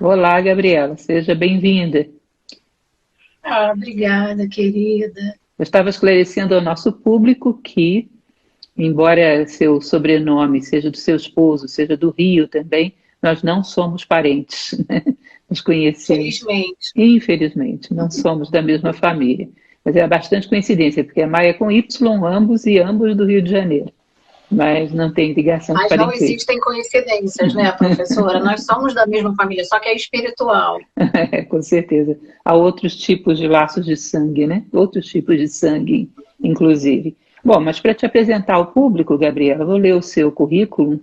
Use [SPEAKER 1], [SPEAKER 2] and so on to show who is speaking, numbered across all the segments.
[SPEAKER 1] Olá, Gabriela, seja bem-vinda.
[SPEAKER 2] Ah, obrigada, querida.
[SPEAKER 1] Eu estava esclarecendo ao nosso público que, embora seu sobrenome seja do seu esposo, seja do Rio também, nós não somos parentes, né? Nos conhecemos,
[SPEAKER 2] Felizmente.
[SPEAKER 1] infelizmente, não somos da mesma família. Mas é bastante coincidência, porque a Maia é com Y, ambos e ambos do Rio de Janeiro, mas não tem ligação de
[SPEAKER 2] Mas não
[SPEAKER 1] parentesco.
[SPEAKER 2] existem coincidências, né, professora? Nós somos da mesma família, só que é espiritual.
[SPEAKER 1] É, com certeza. Há outros tipos de laços de sangue, né? Outros tipos de sangue, inclusive. Bom, mas para te apresentar ao público, Gabriela, vou ler o seu currículo.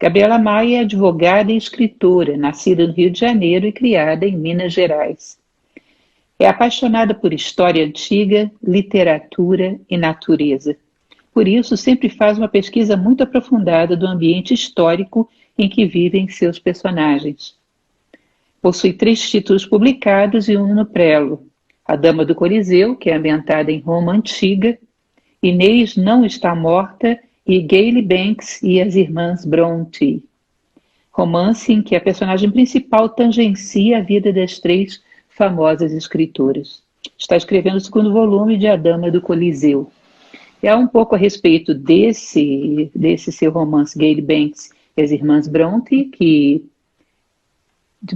[SPEAKER 1] Gabriela Maia é advogada e escritora, nascida no Rio de Janeiro e criada em Minas Gerais. É apaixonada por história antiga, literatura e natureza. Por isso, sempre faz uma pesquisa muito aprofundada do ambiente histórico em que vivem seus personagens. Possui 3 títulos publicados e um no prelo. A Dama do Coliseu, que é ambientada em Roma antiga, Inês não está morta e Gayle Banks e as Irmãs Bronte. Romance em que a personagem principal tangencia a vida das 3 famosas escritoras. Está escrevendo o segundo volume de A Dama do Coliseu. É um pouco a respeito desse seu romance Gayle Banks e as Irmãs Bronte, que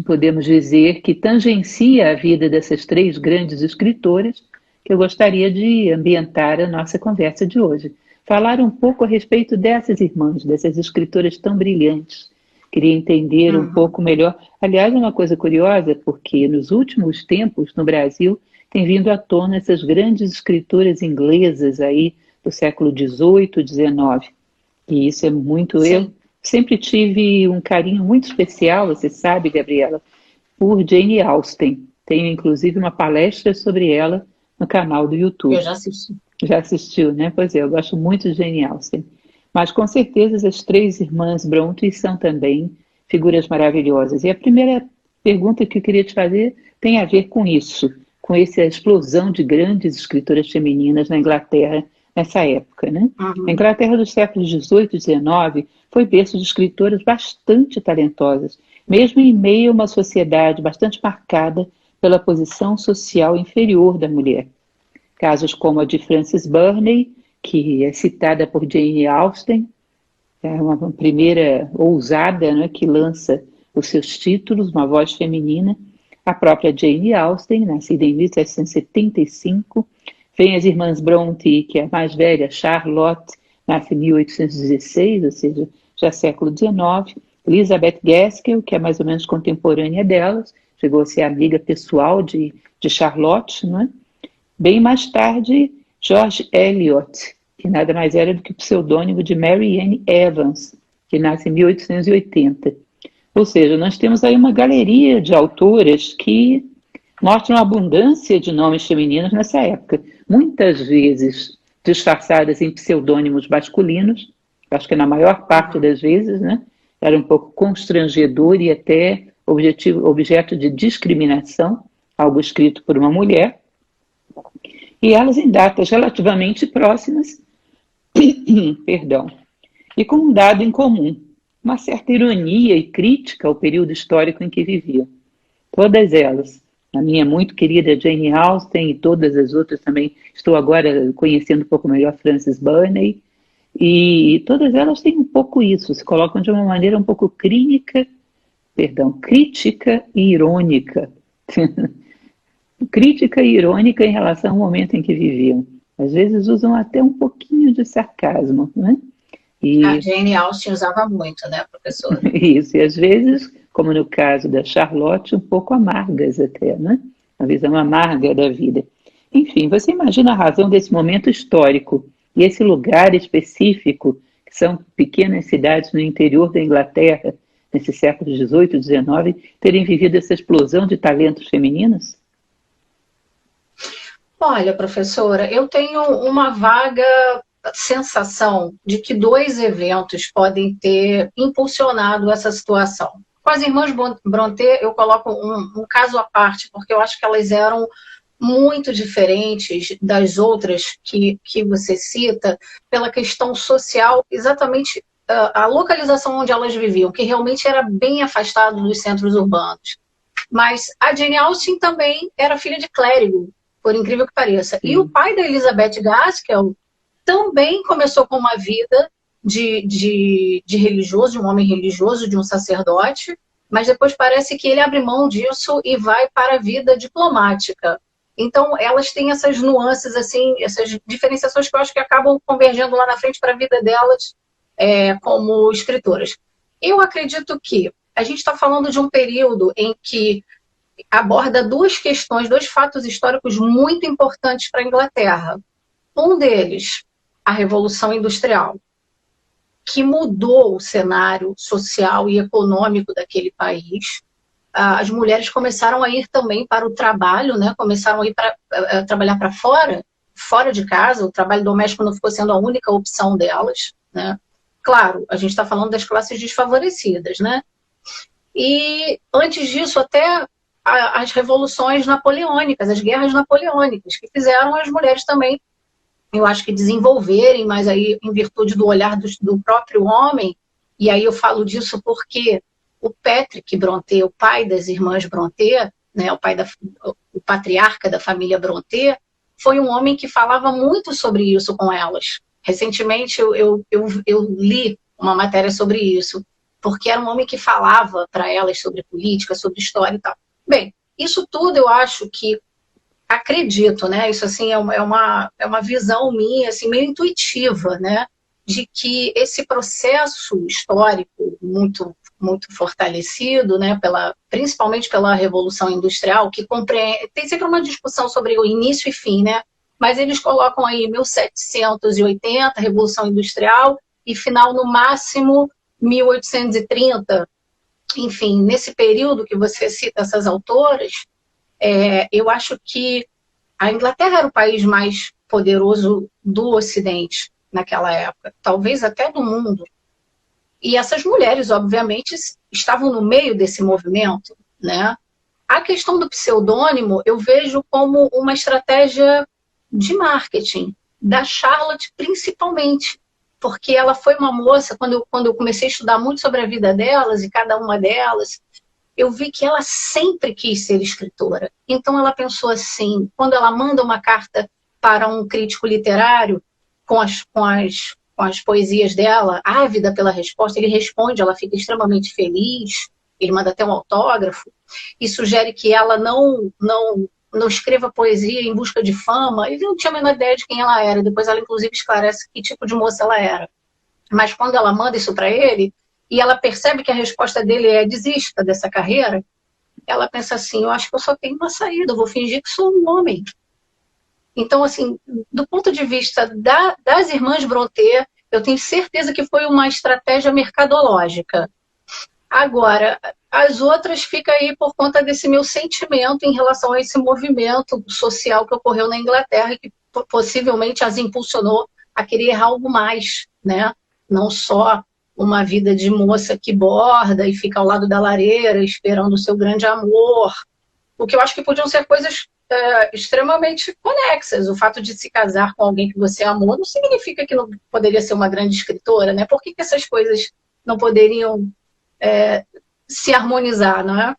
[SPEAKER 1] podemos dizer que tangencia a vida dessas 3 grandes escritoras, que eu gostaria de ambientar a nossa conversa de hoje. Falar um pouco a respeito dessas irmãs, dessas escritoras tão brilhantes. Queria entender um
[SPEAKER 2] Uhum.
[SPEAKER 1] pouco melhor. Aliás, é uma coisa curiosa, porque nos últimos tempos, no Brasil, tem vindo à tona essas grandes escritoras inglesas aí do século XVIII, XIX. E isso é muito. Eu
[SPEAKER 2] Sim.
[SPEAKER 1] sempre tive um carinho muito especial, você sabe, Gabriela, por Jane Austen. Tenho inclusive uma palestra sobre ela no canal do
[SPEAKER 2] Eu
[SPEAKER 1] YouTube.
[SPEAKER 2] já assisti.
[SPEAKER 1] Já assistiu, né? Pois é, eu gosto muito de Jane Austen. Mas com certeza as 3 irmãs Brontë são também figuras maravilhosas. E a primeira pergunta que eu queria te fazer tem a ver com isso, com essa explosão de grandes escritoras femininas na Inglaterra nessa época, né? A
[SPEAKER 2] Uhum.
[SPEAKER 1] Inglaterra dos séculos XVIII e XIX foi berço de escritoras bastante talentosas, mesmo em meio a uma sociedade bastante marcada pela posição social inferior da mulher. Casos como a de Frances Burney, que é citada por Jane Austen, é uma primeira ousada, né, que lança os seus títulos, uma voz feminina. A própria Jane Austen, nascida em 1775. Vem as irmãs Brontë, que é a mais velha, Charlotte, nasce em 1816, ou seja, já século XIX. Elizabeth Gaskell, que é mais ou menos contemporânea delas, chegou a ser amiga pessoal de Charlotte, não é? Bem mais tarde, George Eliot, que nada mais era do que o pseudônimo de Mary Ann Evans, que nasce em 1880. Ou seja, nós temos aí uma galeria de autoras que mostram a abundância de nomes femininos nessa época, muitas vezes disfarçadas em pseudônimos masculinos, acho que na maior parte
[SPEAKER 2] Uhum.
[SPEAKER 1] das vezes, né? Era um pouco constrangedor e até objeto de discriminação, algo escrito por uma mulher, e elas em datas relativamente próximas, perdão, e com um dado em comum, uma certa ironia e crítica ao período histórico em que viviam. Todas elas, a minha muito querida Jane Austen e todas as outras também, estou agora conhecendo um pouco melhor Frances Burney, e todas elas têm um pouco isso, se colocam de uma maneira um pouco crítica e irônica. Crítica e irônica em relação ao momento em que viviam. Às vezes usam até um pouquinho de sarcasmo, né?
[SPEAKER 2] A
[SPEAKER 1] E
[SPEAKER 2] Jane Austen usava muito, né, professora?
[SPEAKER 1] isso, e às vezes, como no caso da Charlotte, um pouco amargas até, né? Uma visão amarga da vida. Enfim, você imagina a razão desse momento histórico e esse lugar específico, que são pequenas cidades no interior da Inglaterra, nesse século XVIII, XIX, terem vivido essa explosão de talentos femininos?
[SPEAKER 2] Olha, professora, eu tenho uma vaga sensação de que dois eventos podem ter impulsionado essa situação. Com as irmãs Brontë, eu coloco um caso à parte, porque eu acho que elas eram muito diferentes das outras que você cita, pela questão social, exatamente a localização onde elas viviam, que realmente era bem afastado dos centros urbanos. Mas a Jane Austen também era filha de clérigo, por incrível que pareça. E o pai da Elizabeth Gaskell também começou com uma vida de religioso, de um homem religioso, de um sacerdote, mas depois parece que ele abre mão disso e vai para a vida diplomática. Então, elas têm essas nuances, assim, essas diferenciações que eu acho que acabam convergendo lá na frente para a vida delas como escritoras. Eu acredito que a gente está falando de um período em que aborda duas questões, dois fatos históricos muito importantes para a Inglaterra. Um deles, a Revolução Industrial, que mudou o cenário social e econômico daquele país. As mulheres começaram a ir também para o trabalho, né? Começaram a ir para trabalhar para fora de casa. O trabalho doméstico não ficou sendo a única opção delas, né? Claro, a gente está falando das classes desfavorecidas, né? E antes disso, até as revoluções napoleônicas, as guerras napoleônicas, que fizeram as mulheres também, eu acho que desenvolverem, mas aí em virtude do olhar do próprio homem, e aí eu falo disso porque o Patrick Brontë, o pai das irmãs Brontë, né, o patriarca da família Brontë, foi um homem que falava muito sobre isso com elas. Recentemente eu li uma matéria sobre isso, porque era um homem que falava para elas sobre política, sobre história e tal. Bem, isso tudo eu acho que, acredito, né? Isso assim é uma visão minha, assim, meio intuitiva, né? De que esse processo histórico muito, muito fortalecido, né? Principalmente pela Revolução Industrial, que tem sempre uma discussão sobre o início e fim, né? Mas eles colocam aí 1780, Revolução Industrial, e final no máximo 1830. Enfim, nesse período que você cita essas autoras, eu acho que a Inglaterra era o país mais poderoso do Ocidente naquela época, talvez até do mundo. E essas mulheres, obviamente, estavam no meio desse movimento, né? A questão do pseudônimo eu vejo como uma estratégia de marketing, da Charlotte principalmente, porque ela foi uma moça, quando eu comecei a estudar muito sobre a vida delas, e cada uma delas, eu vi que ela sempre quis ser escritora. Então ela pensou assim, quando ela manda uma carta para um crítico literário, com as poesias dela, ávida pela resposta, ele responde, ela fica extremamente feliz, ele manda até um autógrafo, e sugere que ela não escreva poesia em busca de fama. Ele não tinha a menor ideia de quem ela era, depois ela inclusive esclarece que tipo de moça ela era. Mas quando ela manda isso para ele, e ela percebe que a resposta dele é desista dessa carreira, ela pensa assim, eu acho que eu só tenho uma saída, eu vou fingir que sou um homem. Então, assim, do ponto de vista das irmãs Brontë, eu tenho certeza que foi uma estratégia mercadológica. Agora, as outras ficam aí por conta desse meu sentimento em relação a esse movimento social que ocorreu na Inglaterra e que possivelmente as impulsionou a querer algo mais, né? Não só uma vida de moça que borda e fica ao lado da lareira esperando o seu grande amor. O que eu acho que podiam ser coisas extremamente conexas. O fato de se casar com alguém que você amou não significa que não poderia ser uma grande escritora, né? Por que essas coisas não poderiam se harmonizar, não é?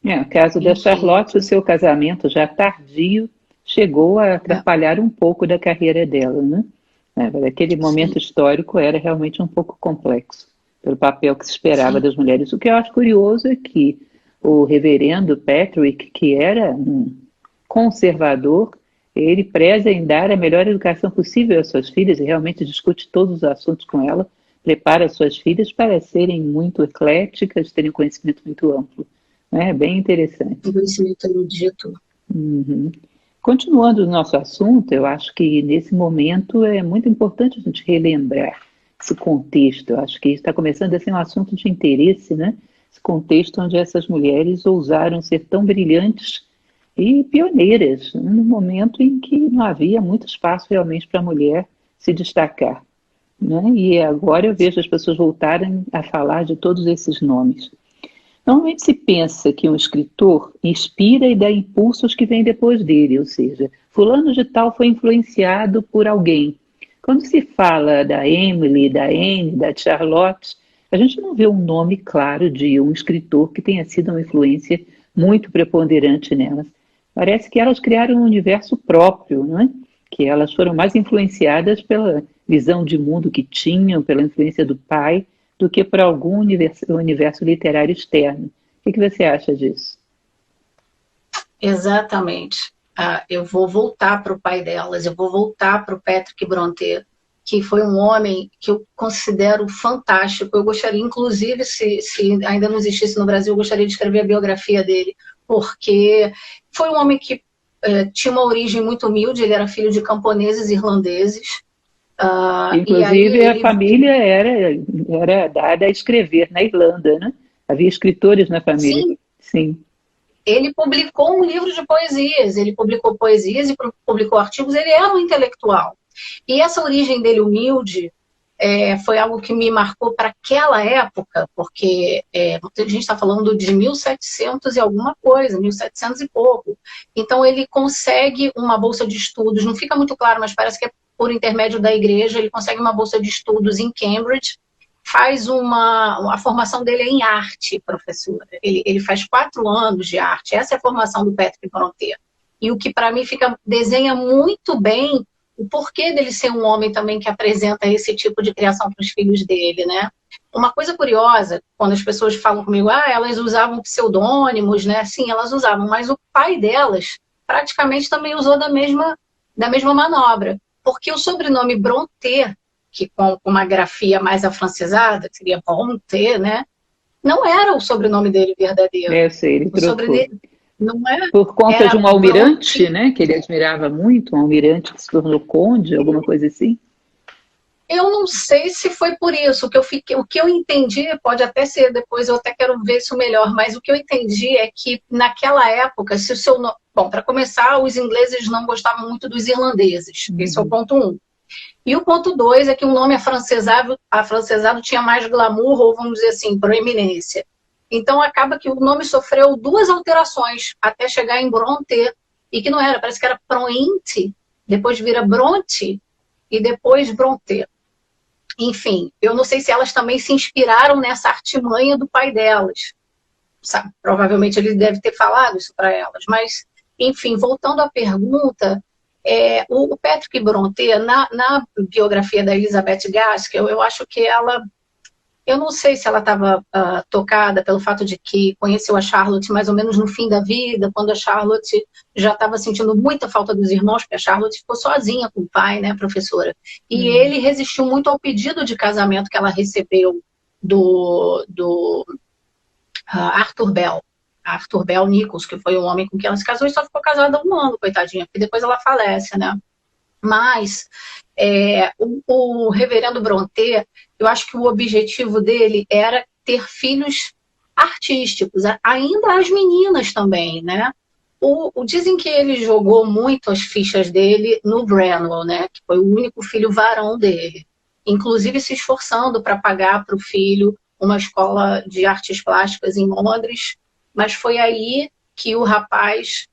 [SPEAKER 1] No caso da Charlotte, o seu casamento já tardio chegou a atrapalhar um pouco da carreira dela, né? Aquele momento histórico era realmente um pouco complexo, pelo papel que se esperava das mulheres. O que eu acho curioso é que o reverendo Patrick, que era um conservador, ele preza em dar a melhor educação possível às suas filhas e realmente discute todos os assuntos com ela, prepara as suas filhas para serem muito ecléticas, terem um conhecimento muito amplo. É bem interessante.
[SPEAKER 2] Conhecimento erudito.
[SPEAKER 1] Uhum. Continuando o nosso assunto, eu acho que nesse momento é muito importante a gente relembrar esse contexto. Eu acho que está começando a ser um assunto de interesse, né? Esse contexto onde essas mulheres ousaram ser tão brilhantes e pioneiras, no momento em que não havia muito espaço realmente para a mulher se destacar, né? E agora eu vejo as pessoas voltarem a falar de todos esses nomes. Normalmente se pensa que um escritor inspira e dá impulso aos que vêm depois dele, ou seja, fulano de tal foi influenciado por alguém. Quando se fala da Emily, da Anne, da Charlotte, a gente não vê um nome claro de um escritor que tenha sido uma influência muito preponderante nelas. Parece que elas criaram um universo próprio, não é? Que elas foram mais influenciadas pela visão de mundo que tinham, pela influência do pai, do que por algum universo literário externo. O que você acha disso?
[SPEAKER 2] Exatamente. Eu vou voltar para o pai delas, eu vou voltar para o Patrick Brontë, que foi um homem que eu considero fantástico. Eu gostaria, inclusive, se ainda não existisse no Brasil, eu gostaria de escrever a biografia dele, porque foi um homem que tinha uma origem muito humilde, ele era filho de camponeses irlandeses.
[SPEAKER 1] Inclusive, a família era dada a escrever na Irlanda, né? Havia escritores na família.
[SPEAKER 2] Sim.
[SPEAKER 1] Sim.
[SPEAKER 2] Ele publicou um livro de poesias, ele publicou poesias e publicou artigos, ele era um intelectual. E essa origem dele humilde foi algo que me marcou para aquela época, porque a gente está falando de 1700 e alguma coisa, 1700 e pouco. Então ele consegue uma bolsa de estudos, não fica muito claro, mas parece que é por intermédio da igreja, ele consegue uma bolsa de estudos em Cambridge, faz a formação dele é em arte, professora. Ele faz 4 anos de arte, essa é a formação do Patrick Brontë. E o que para mim desenha muito bem o porquê dele ser um homem também que apresenta esse tipo de criação para os filhos dele, né? Uma coisa curiosa, quando as pessoas falam comigo, elas usavam pseudônimos, né? Sim, elas usavam, mas o pai delas praticamente também usou da mesma manobra, porque o sobrenome Brontë, que com uma grafia mais afrancesada, que seria Brontë, né? Não era o sobrenome dele verdadeiro.
[SPEAKER 1] Eu sei, ele trocou.
[SPEAKER 2] Não era,
[SPEAKER 1] por conta de um almirante,
[SPEAKER 2] Brontë,
[SPEAKER 1] né? Que ele admirava muito, um almirante que se tornou conde, alguma coisa assim.
[SPEAKER 2] Eu não sei se foi por isso. O que eu entendi, pode até ser, depois eu até quero ver isso melhor, mas o que eu entendi é que naquela época, se o seu nome... Bom, para começar, os ingleses não gostavam muito dos irlandeses. Esse é o ponto 1. E o ponto 2 é que um nome afrancesado tinha mais glamour, ou vamos dizer assim, proeminência. Então acaba que o nome sofreu 2 alterações, até chegar em Brontë, e que não era, parece que era Prointe, depois vira Bronte, e depois Brontë. Enfim, eu não sei se elas também se inspiraram nessa artimanha do pai delas. Sabe? Provavelmente ele deve ter falado isso para elas, mas, enfim, voltando à pergunta... o Patrick Brontë, na biografia da Elizabeth Gaskell, eu acho que eu não sei se ela estava tocada pelo fato de que conheceu a Charlotte mais ou menos no fim da vida, quando a Charlotte já estava sentindo muita falta dos irmãos, porque a Charlotte ficou sozinha com o pai, né, professora? E ele resistiu muito ao pedido de casamento que ela recebeu do Arthur Bell Nichols, que foi o homem com quem ela se casou, e só ficou casada 1 ano, coitadinha, porque depois ela falece, né? Mas o reverendo Brontë, eu acho que o objetivo dele era ter filhos artísticos, ainda as meninas também, né? Dizem que ele jogou muito as fichas dele no Branwell, né? Que foi o único filho varão dele, inclusive se esforçando para pagar para o filho uma escola de artes plásticas em Londres. Mas foi aí que o rapaz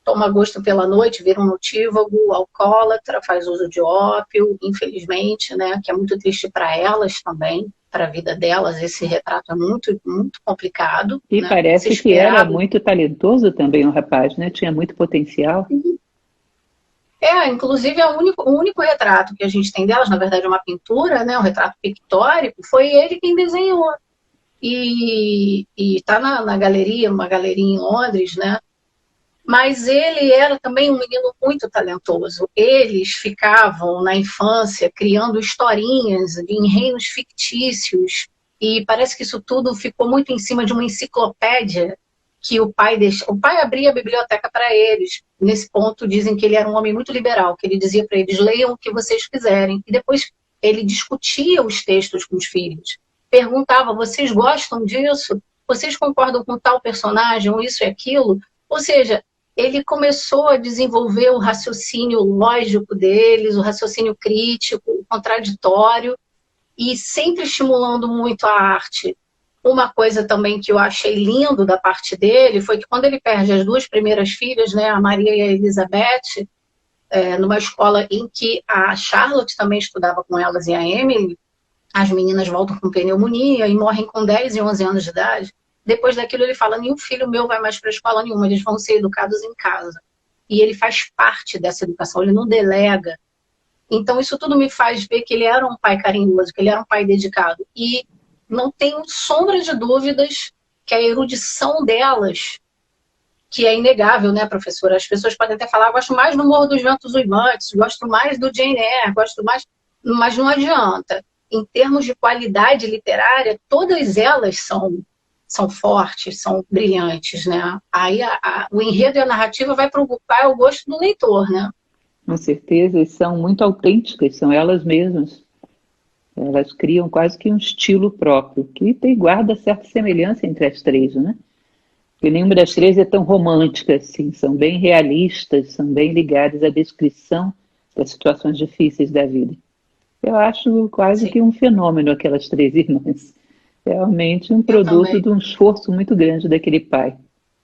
[SPEAKER 2] toma gosto pela noite, vira um notívago, alcoólatra, faz uso de ópio, infelizmente, né? Que é muito triste para elas também, para a vida delas. Esse retrato é muito, muito complicado.
[SPEAKER 1] E
[SPEAKER 2] né?
[SPEAKER 1] parece que era muito talentoso também o rapaz, né? Tinha muito potencial.
[SPEAKER 2] Inclusive o único retrato que a gente tem delas, na verdade é uma pintura, né? Um retrato pictórico, foi ele quem desenhou. E está na galeria, numa galeria em Londres, né? Mas ele era também um menino muito talentoso. Eles ficavam, na infância, criando historinhas em reinos fictícios, e parece que isso tudo ficou muito em cima de uma enciclopédia que o pai deixou. O pai abria a biblioteca para eles. Nesse ponto, dizem que ele era um homem muito liberal, que ele dizia para eles, leiam o que vocês quiserem. E depois ele discutia os textos com os filhos. Perguntava, vocês gostam disso? Vocês concordam com tal personagem, ou isso e aquilo? Ou seja, ele começou a desenvolver o raciocínio lógico deles, o raciocínio crítico, o contraditório, e sempre estimulando muito a arte. Uma coisa também que eu achei lindo da parte dele foi que quando ele perde as 2 primeiras filhas, né, a Maria e a Elizabeth, numa escola em que a Charlotte também estudava com elas e a Emily, as meninas voltam com pneumonia e morrem com 10 e 11 anos de idade. depois daquilo ele fala, nenhum filho meu vai mais para a escola nenhuma, eles vão ser educados em casa. E ele faz parte dessa educação, ele não delega. Então isso tudo me faz ver que ele era um pai carinhoso, que ele era um pai dedicado. E não tenho sombra de dúvidas que a erudição delas, que é inegável, né, professora? As pessoas podem até falar, gosto mais do Morro dos Ventos Uivantes, gosto mais do Jane Eyre, gosto mais... Mas não adianta. Em termos de qualidade literária, todas elas são fortes, são brilhantes, né? Aí o enredo e a narrativa vai preocupar o gosto do leitor, né?
[SPEAKER 1] Com certeza, e são muito autênticas, são elas mesmas. Elas criam quase que um estilo próprio, que guarda certa semelhança entre as três, né? Porque nenhuma das três é tão romântica assim, são bem realistas, são bem ligadas à descrição das situações difíceis da vida. Eu acho quase
[SPEAKER 2] Sim.
[SPEAKER 1] que um fenômeno aquelas três irmãs. Realmente um
[SPEAKER 2] Eu
[SPEAKER 1] produto
[SPEAKER 2] também.
[SPEAKER 1] de um esforço muito grande daquele pai.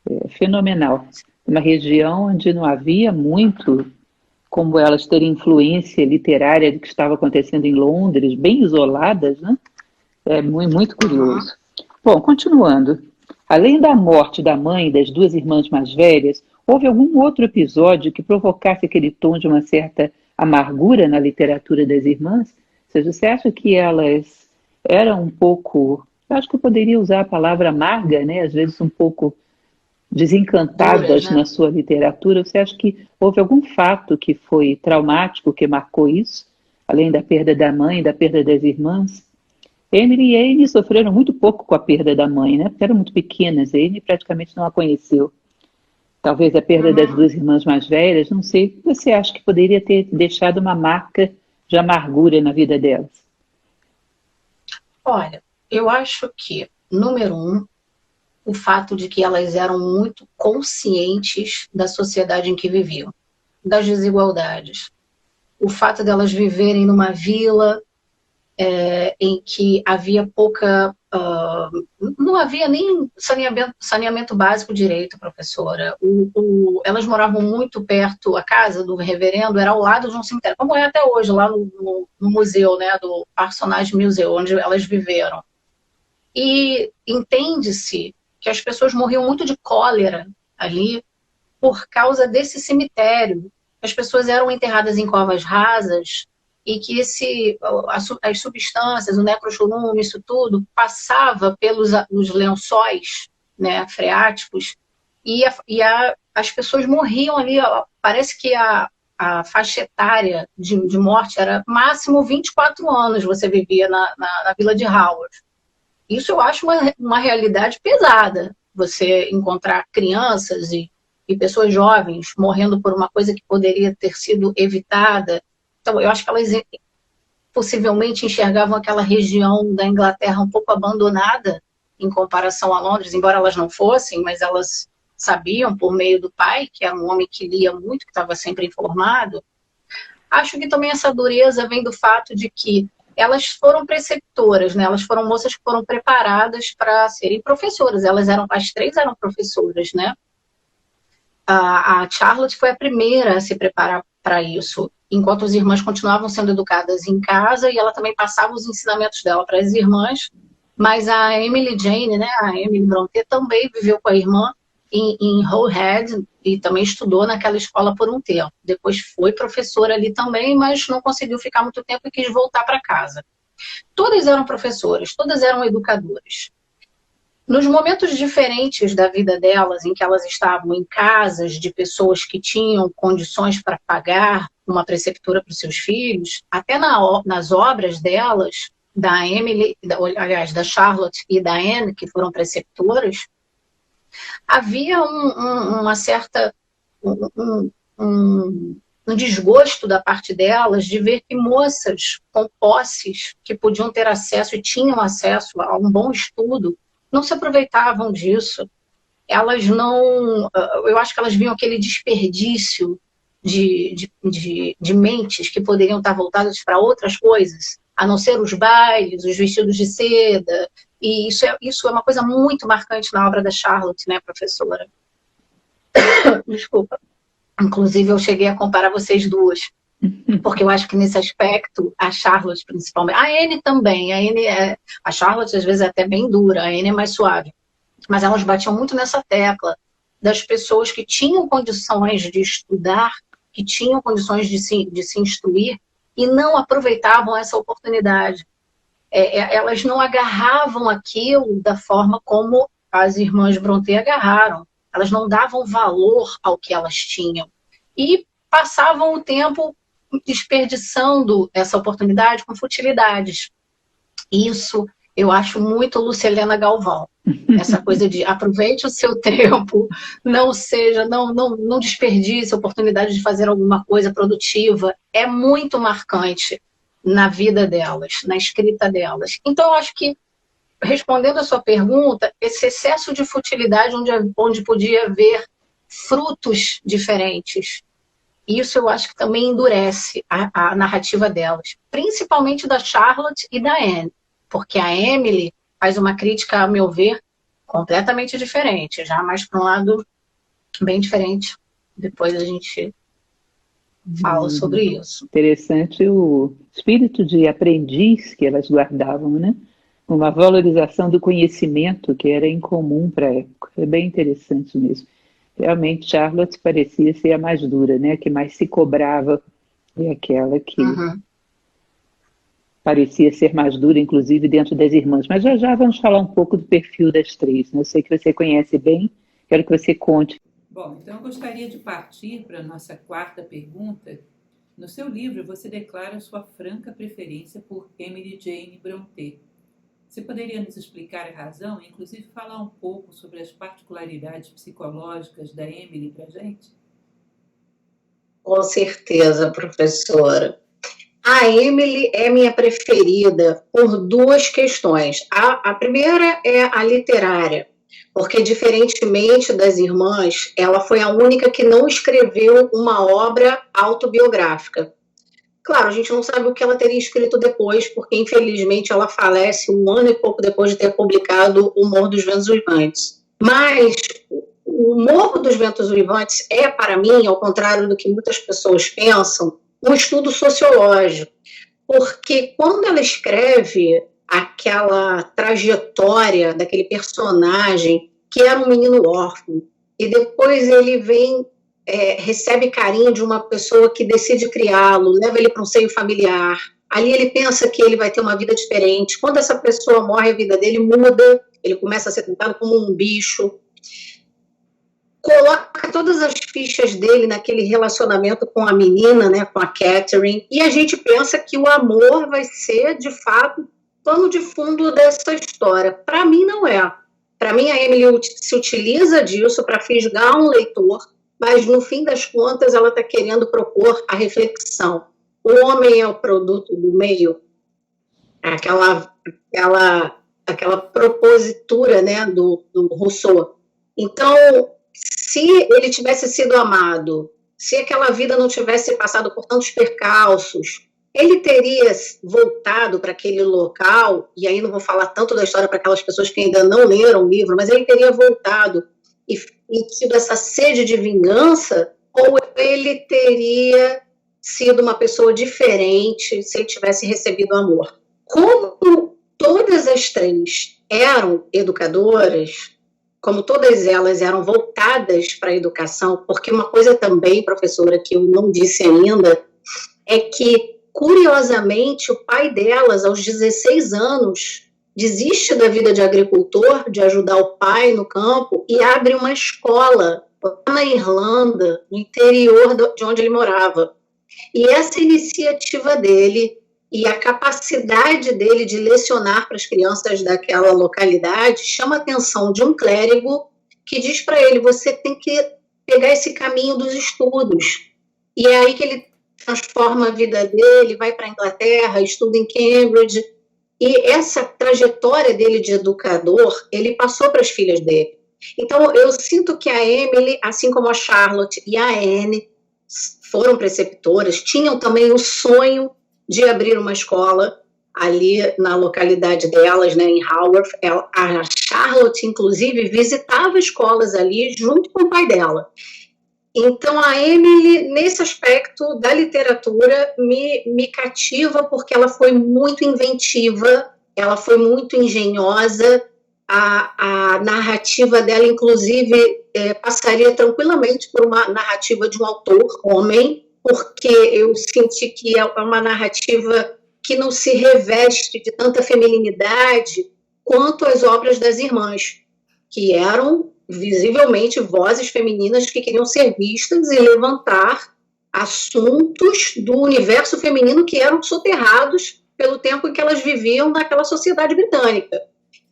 [SPEAKER 1] É fenomenal. Uma região onde não havia muito como elas terem influência literária do que estava acontecendo em Londres, bem isoladas, né? É muito curioso. Bom, continuando. Além da morte da mãe e das duas irmãs mais velhas, houve algum outro episódio que provocasse aquele tom de uma certa amargura na literatura das irmãs? Ou seja, você acha que elas eram um pouco... Eu acho que eu poderia usar a palavra amarga, né? Às vezes um pouco desencantadas,
[SPEAKER 2] Duras, né?
[SPEAKER 1] na sua literatura. Você acha que houve algum fato que foi traumático, que marcou isso? Além da perda da mãe e da perda das irmãs? Emily e Anne sofreram muito pouco com a perda da mãe, né? Porque eram muito pequenas. A Anne praticamente não a conheceu. Talvez a perda das duas irmãs mais velhas, não sei. O que você acha que poderia ter deixado uma marca de amargura na vida delas?
[SPEAKER 2] Olha, eu acho que, número um, o fato de que elas eram muito conscientes da sociedade em que viviam, das desigualdades. O fato delas viverem numa vila em que havia pouca... não havia nem saneamento básico direito, professora. Elas moravam muito perto, a casa do reverendo era ao lado de um cemitério, como é até hoje, lá no museu, né, do Parsonage Museum, onde elas viveram. E entende-se que as pessoas morriam muito de cólera ali por causa desse cemitério. As pessoas eram enterradas em covas rasas e que as substâncias, o necrochorume, isso tudo, passava pelos os lençóis, né, freáticos, e as pessoas morriam ali. Parece que a faixa etária de morte era máximo 24 anos, você vivia na Vila de Howard. Isso eu acho uma realidade pesada, você encontrar crianças e pessoas jovens morrendo por uma coisa que poderia ter sido evitada. Então, eu acho que elas possivelmente enxergavam aquela região da Inglaterra um pouco abandonada em comparação a Londres, embora elas não fossem, mas elas sabiam por meio do pai, que era um homem que lia muito, que estava sempre informado. Acho que também essa dureza vem do fato de que elas foram preceptoras, né? Elas foram moças que foram preparadas para serem professoras. As três eram professoras, né? A Charlotte foi a primeira a se preparar para isso, enquanto as irmãs continuavam sendo educadas em casa e ela também passava os ensinamentos dela para as irmãs. Mas a Emily Jane, né? A Emily Brontë também viveu com a irmã em Hull Head e também estudou naquela escola por um tempo. Depois foi professora ali também, mas não conseguiu ficar muito tempo e quis voltar para casa. Todas eram professoras, todas eram educadoras. Nos momentos diferentes da vida delas, em que elas estavam em casas de pessoas que tinham condições para pagar uma preceptora para os seus filhos, até nas obras delas, da Emily, aliás, da Charlotte e da Anne, que foram preceptoras, havia uma certa... um desgosto da parte delas de ver que moças com posses que podiam ter acesso e tinham acesso a um bom estudo não se aproveitavam disso. Elas não... Eu acho que elas viam aquele desperdício de mentes que poderiam estar voltadas para outras coisas, a não ser os bailes, os vestidos de seda. E isso é uma coisa muito marcante na obra da Charlotte, né, professora? Desculpa. Inclusive, eu cheguei a comparar vocês duas, porque eu acho que nesse aspecto, a Charlotte principalmente, a Anne também, a Charlotte às vezes é até bem dura, a Anne é mais suave, mas elas batiam muito nessa tecla das pessoas que tinham condições de estudar, que tinham condições de se instruir e não aproveitavam essa oportunidade. Elas não agarravam aquilo da forma como as irmãs Brontë agarraram. Elas não davam valor ao que elas tinham. E passavam o tempo desperdiçando essa oportunidade com futilidades. Isso eu acho muito Lucilena Galvão. Essa coisa de aproveite o seu tempo, não desperdice a oportunidade de fazer alguma coisa produtiva. É muito marcante na vida delas, na escrita delas. Então, eu acho que, respondendo a sua pergunta, esse excesso de futilidade onde podia haver frutos diferentes, isso eu acho que também endurece a narrativa delas, principalmente da Charlotte e da Anne, porque a Emily faz uma crítica, a meu ver, completamente diferente, já mais para um lado bem diferente. Depois a gente fala sobre isso.
[SPEAKER 1] Interessante o espírito de aprendiz que elas guardavam, né? Uma valorização do conhecimento que era incomum para a época. É bem interessante mesmo. Realmente, Charlotte parecia ser a mais dura, né? A que mais se cobrava e aquela que parecia ser mais dura, inclusive, dentro das irmãs. Mas já vamos falar um pouco do perfil das três, né? Eu sei que você conhece bem, quero que você conte.
[SPEAKER 3] Bom, então eu gostaria de partir para a nossa quarta pergunta. No seu livro, você declara sua franca preferência por Emily Jane Brontë. Você poderia nos explicar a razão e, inclusive, falar um pouco sobre as particularidades psicológicas da Emily para a gente?
[SPEAKER 2] Com certeza, professora. A Emily é minha preferida por duas questões. A primeira é a literária, porque, diferentemente das irmãs, ela foi a única que não escreveu uma obra autobiográfica. Claro, a gente não sabe o que ela teria escrito depois, porque, infelizmente, ela falece 1 ano e pouco depois de ter publicado O Morro dos Ventos Uivantes. Mas o Morro dos Ventos Uivantes é, para mim, ao contrário do que muitas pessoas pensam, um estudo sociológico, porque quando ela escreve aquela trajetória daquele personagem que era um menino órfão, e depois ele vem, recebe carinho de uma pessoa que decide criá-lo, leva ele para um seio familiar, ali ele pensa que ele vai ter uma vida diferente, quando essa pessoa morre, a vida dele muda, ele começa a ser tratado como um bicho, coloca todas as fichas dele naquele relacionamento com a menina, né, com a Catherine, e a gente pensa que o amor vai ser, de fato, pano de fundo dessa história. Para mim, não é. Para mim, a Emily se utiliza disso para fisgar um leitor, mas, no fim das contas, ela está querendo propor a reflexão. O homem é o produto do meio, aquela propositura, né, do Rousseau. Então, se ele tivesse sido amado, se aquela vida não tivesse passado por tantos percalços, ele teria voltado para aquele local, e aí não vou falar tanto da história para aquelas pessoas que ainda não leram o livro, mas ele teria voltado e tido essa sede de vingança, ou ele teria sido uma pessoa diferente se ele tivesse recebido amor. Como todas as três eram educadoras, como todas elas eram voltadas para a educação, porque uma coisa também, professora, que eu não disse ainda, é que, curiosamente, o pai delas, aos 16 anos, desiste da vida de agricultor, de ajudar o pai no campo, e abre uma escola na Irlanda, no interior de onde ele morava. E essa iniciativa dele e a capacidade dele de lecionar para as crianças daquela localidade chama a atenção de um clérigo que diz para ele, você tem que pegar esse caminho dos estudos. E é aí que ele transforma a vida dele, vai para a Inglaterra, estuda em Cambridge, e essa trajetória dele de educador, ele passou para as filhas dele. Então, eu sinto que a Emily, assim como a Charlotte e a Anne, foram preceptoras, tinham também o sonho de abrir uma escola ali na localidade delas, né, em Haworth. A Charlotte, inclusive, visitava escolas ali junto com o pai dela. Então, a Emily, nesse aspecto da literatura, me cativa porque ela foi muito inventiva, ela foi muito engenhosa, a narrativa dela, inclusive, passaria tranquilamente por uma narrativa de um autor homem, porque eu senti que é uma narrativa que não se reveste de tanta feminilidade quanto as obras das irmãs, que eram visivelmente vozes femininas que queriam ser vistas e levantar assuntos do universo feminino que eram soterrados pelo tempo em que elas viviam naquela sociedade britânica.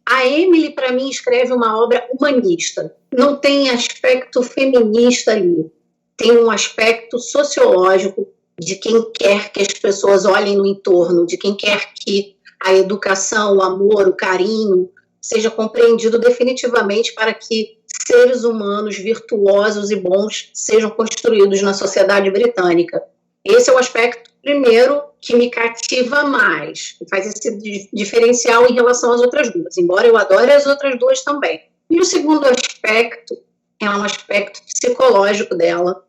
[SPEAKER 2] A Emily, para mim, escreve uma obra humanista. Não tem aspecto feminista ali. Tem um aspecto sociológico de quem quer que as pessoas olhem no entorno, de quem quer que a educação, o amor, o carinho seja compreendido definitivamente para que seres humanos virtuosos e bons sejam construídos na sociedade britânica. Esse é o aspecto, primeiro, que me cativa mais, que faz esse diferencial em relação às outras duas, embora eu adore as outras duas também. E o segundo aspecto é um aspecto psicológico dela,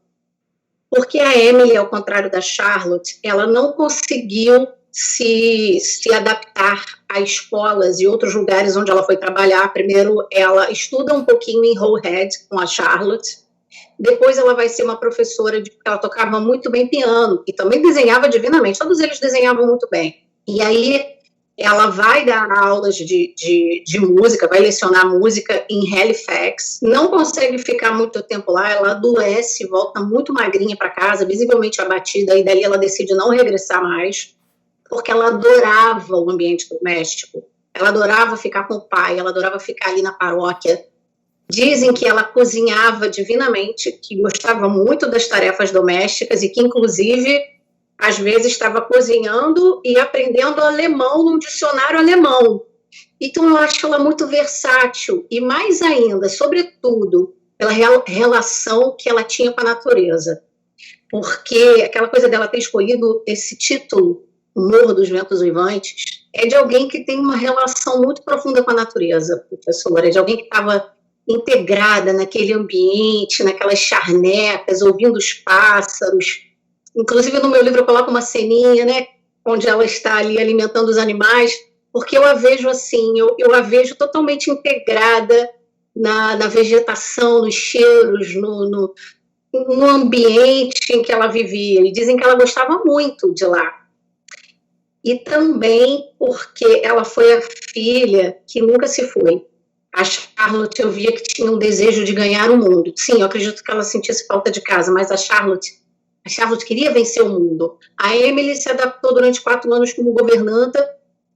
[SPEAKER 2] porque a Emily, ao contrário da Charlotte, ela não conseguiu se adaptar a escolas e outros lugares onde ela foi trabalhar. Primeiro, ela estuda um pouquinho em Hull Head com a Charlotte. Depois ela vai ser uma professora, ela tocava muito bem piano e também desenhava divinamente. Todos eles desenhavam muito bem. E aí ela vai dar aulas de música, vai lecionar música em Halifax. Não consegue ficar muito tempo lá, ela adoece, volta muito magrinha para casa, visivelmente abatida, e dali ela decide não regressar mais, porque ela adorava o ambiente doméstico. Ela adorava ficar com o pai, ela adorava ficar ali na paróquia. Dizem que ela cozinhava divinamente, que gostava muito das tarefas domésticas e que, inclusive, às vezes estava cozinhando e aprendendo alemão num dicionário alemão. Então, eu acho ela muito versátil e, mais ainda, sobretudo, pela relação que ela tinha com a natureza. Porque aquela coisa dela ter escolhido esse título, O Morro dos Ventos Uivantes, é de alguém que tem uma relação muito profunda com a natureza, professora, é de alguém que estava integrada naquele ambiente, naquelas charnecas, ouvindo os pássaros. Inclusive, no meu livro eu coloco uma ceninha, né, onde ela está ali alimentando os animais, porque eu a vejo assim, eu a vejo totalmente integrada na vegetação, nos cheiros, no ambiente em que ela vivia. E dizem que ela gostava muito de lá. E também porque ela foi a filha que nunca se foi. A Charlotte, eu via que tinha um desejo de ganhar o mundo. Sim, eu acredito que ela sentisse falta de casa, mas a Charlotte queria vencer o mundo. A Emily se adaptou durante 4 anos como governanta,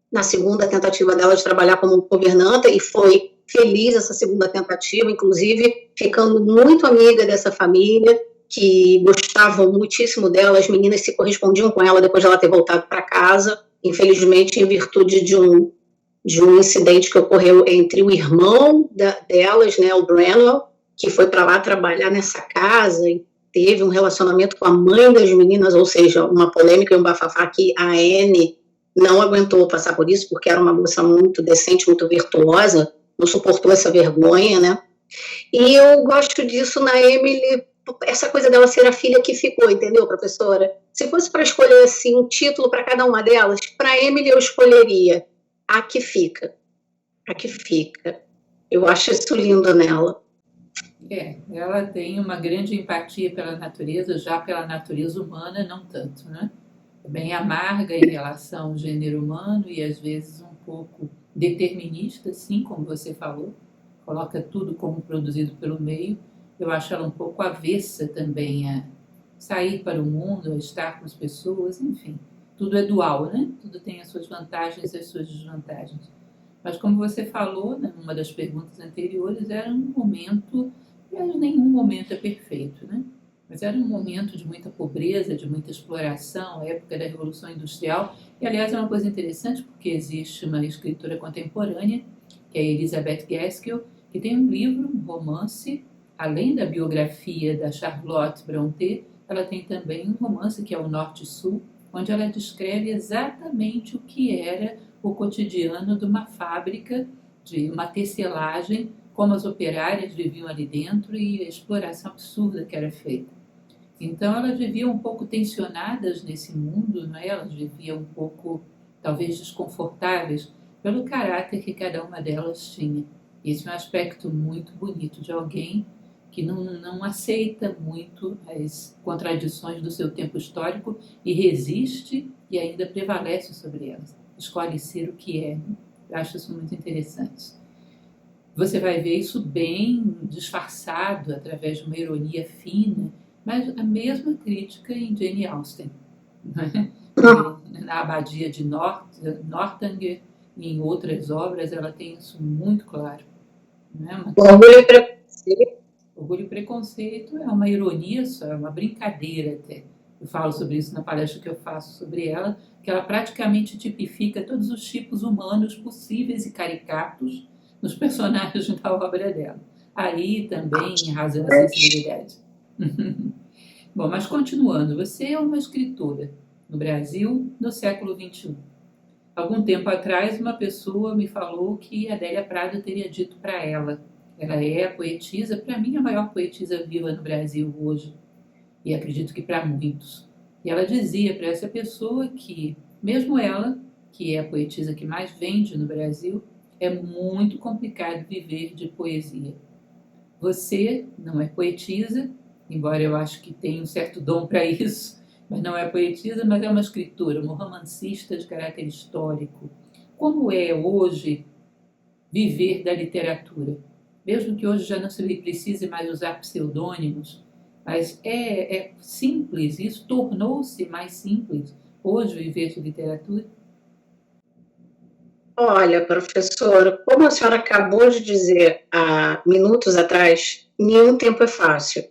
[SPEAKER 2] na segunda tentativa dela de trabalhar como governanta, e foi feliz essa segunda tentativa, inclusive ficando muito amiga dessa família, que gostavam muitíssimo dela, as meninas se correspondiam com ela depois de ela ter voltado para casa, infelizmente em virtude de um incidente que ocorreu entre o irmão delas, né, o Branwell, que foi para lá trabalhar nessa casa e teve um relacionamento com a mãe das meninas, ou seja, uma polêmica e um bafafá que a Anne não aguentou passar por isso, porque era uma moça muito decente, muito virtuosa, não suportou essa vergonha, né? E eu gosto disso na Emily, essa coisa dela ser a filha que ficou, entendeu, professora? Se fosse para escolher assim um título para cada uma delas, para Emily eu escolheria A Que Fica. A Que Fica. Eu acho isso lindo nela.
[SPEAKER 3] Ela tem uma grande empatia pela natureza, já pela natureza humana, não tanto, né? É bem amarga em relação ao gênero humano e às vezes um pouco determinista, sim, como você falou, coloca tudo como produzido pelo meio. Eu acho ela um pouco avessa também a sair para o mundo, a estar com as pessoas, enfim. Tudo é dual, né? Tudo tem as suas vantagens e as suas desvantagens. Mas como você falou, né, numa das perguntas anteriores, era um momento, nenhum momento é perfeito, né? Mas era um momento de muita pobreza, de muita exploração, a época da Revolução Industrial. E, aliás, é uma coisa interessante, porque existe uma escritora contemporânea, que é Elizabeth Gaskell, que tem um livro, um romance, além da biografia da Charlotte Brontë, ela tem também um romance que é o Norte e Sul, onde ela descreve exatamente o que era o cotidiano de uma fábrica, de uma tecelagem, como as operárias viviam ali dentro e a exploração absurda que era feita. Então elas viviam um pouco tensionadas nesse mundo, não é? Elas viviam um pouco, talvez, desconfortáveis pelo caráter que cada uma delas tinha. Esse é um aspecto muito bonito de alguém que não aceita muito as contradições do seu tempo histórico e resiste e ainda prevalece sobre elas. Escolhe ser o que é. Eu acho isso muito interessante. Você vai ver isso bem disfarçado através de uma ironia fina, mas a mesma crítica em Jane Austen, né? Na Abadia de Northanger e em outras obras ela tem isso muito claro. Né?
[SPEAKER 2] Orgulho e Preconceito.
[SPEAKER 3] Orgulho e Preconceito é uma ironia só, é uma brincadeira até. Eu falo sobre isso na palestra que eu faço sobre ela, que ela praticamente tipifica todos os tipos humanos possíveis e caricatos nos personagens da obra dela. Aí também Razão e Sensibilidade. Bom, mas continuando, você é uma escritora no Brasil no século XXI. Algum tempo atrás, uma pessoa me falou que Adélia Prado teria dito para ela. Ela é a poetisa, para mim, a maior poetisa viva no Brasil hoje. E acredito que para muitos. E ela dizia para essa pessoa que, mesmo ela, que é a poetisa que mais vende no Brasil, é muito complicado viver de poesia. Você não é poetisa, embora eu acho que tenha um certo dom para isso, mas não é poetisa, mas é uma escritora, uma romancista de caráter histórico. Como é hoje viver da literatura? Mesmo que hoje já não se precise mais usar pseudônimos, mas é simples, isso tornou-se mais simples hoje viver de literatura?
[SPEAKER 2] Olha, professora, como a senhora acabou de dizer há minutos atrás, nenhum tempo é fácil.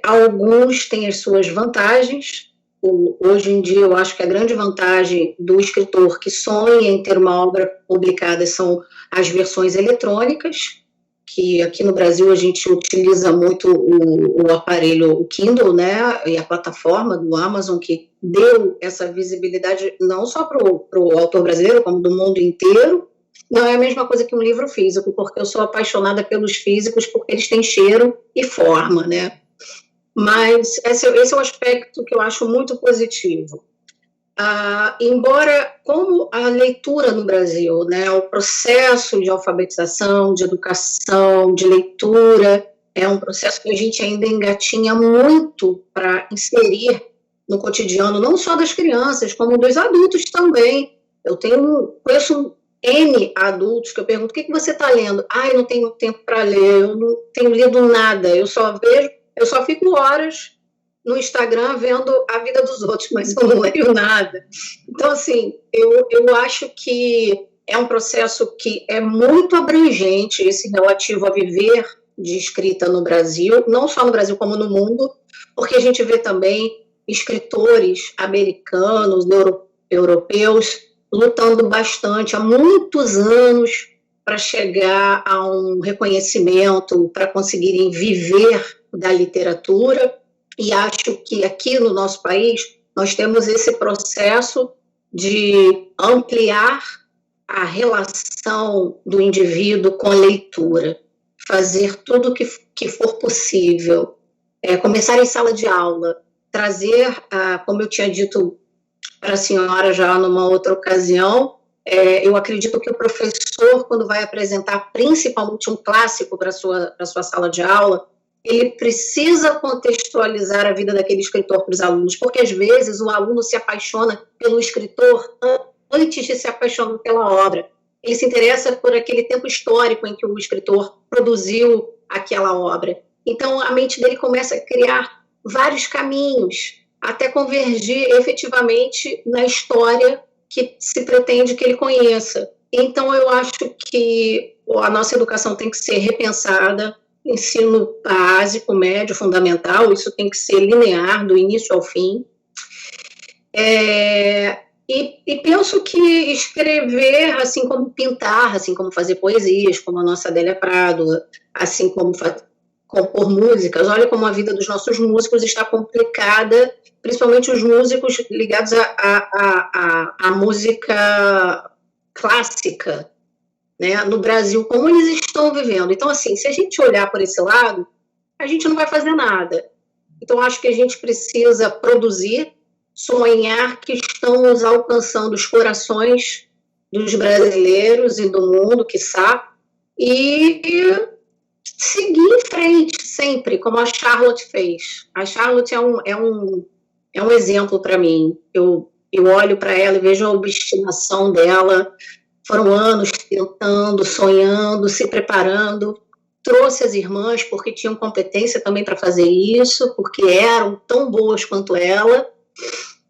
[SPEAKER 2] Alguns têm as suas vantagens. Hoje em dia, eu acho que a grande vantagem do escritor que sonha em ter uma obra publicada são as versões eletrônicas, que aqui no Brasil a gente utiliza muito o aparelho, o Kindle, né, e a plataforma do Amazon, que deu essa visibilidade não só para o autor brasileiro, como do mundo inteiro. Não é a mesma coisa que um livro físico, porque eu sou apaixonada pelos físicos, porque eles têm cheiro e forma, né? Mas esse é um aspecto que eu acho muito positivo. Embora, como a leitura no Brasil, né, o processo de alfabetização, de educação, de leitura, é um processo que a gente ainda engatinha muito para inserir no cotidiano, não só das crianças, como dos adultos também. Eu conheço N adultos que eu pergunto, o que você está lendo? Eu não tenho tempo para ler, eu não tenho lido nada, eu só fico horas no Instagram vendo a vida dos outros, mas eu não leio nada. Então, assim, eu acho que é um processo que é muito abrangente, esse relativo a viver de escrita no Brasil, não só no Brasil como no mundo, porque a gente vê também escritores americanos, europeus, lutando bastante há muitos anos para chegar a um reconhecimento, para conseguirem viver da literatura. E acho que aqui no nosso país nós temos esse processo de ampliar a relação do indivíduo com a leitura, fazer tudo que for possível, começar em sala de aula, trazer, como eu tinha dito para a senhora já numa outra ocasião, eu acredito que o professor, quando vai apresentar principalmente um clássico para a sua sala de aula, ele precisa contextualizar a vida daquele escritor para os alunos, porque às vezes o aluno se apaixona pelo escritor antes de se apaixonar pela obra. Ele se interessa por aquele tempo histórico em que o escritor produziu aquela obra. Então, a mente dele começa a criar vários caminhos, até convergir efetivamente na história que se pretende que ele conheça. Então, eu acho que a nossa educação tem que ser repensada, ensino básico, médio, fundamental, isso tem que ser linear, do início ao fim. E penso que escrever, assim como pintar, assim como fazer poesias, como a nossa Adélia Prado, assim como compor músicas, olha como a vida dos nossos músicos está complicada, principalmente os músicos ligados à música clássica, né, no Brasil, como eles estão vivendo. Então, assim, se a gente olhar por esse lado, a gente não vai fazer nada. Então, acho que a gente precisa produzir, sonhar que estamos alcançando os corações dos brasileiros e do mundo, quiçá, e seguir em frente sempre, como a Charlotte fez. A Charlotte é um exemplo para mim. Eu olho para ela e vejo a obstinação dela. Foram anos tentando, sonhando, se preparando. Trouxe as irmãs porque tinham competência também para fazer isso, porque eram tão boas quanto ela,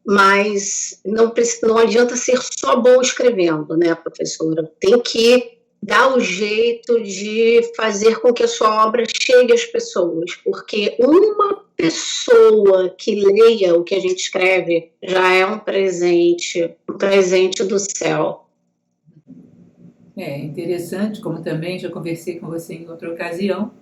[SPEAKER 2] mas não adianta ser só bom escrevendo, né, professora? Tem que dar o jeito de fazer com que a sua obra chegue às pessoas, porque uma pessoa que leia o que a gente escreve já é um presente do céu.
[SPEAKER 3] É interessante, como também já conversei com você em outra ocasião,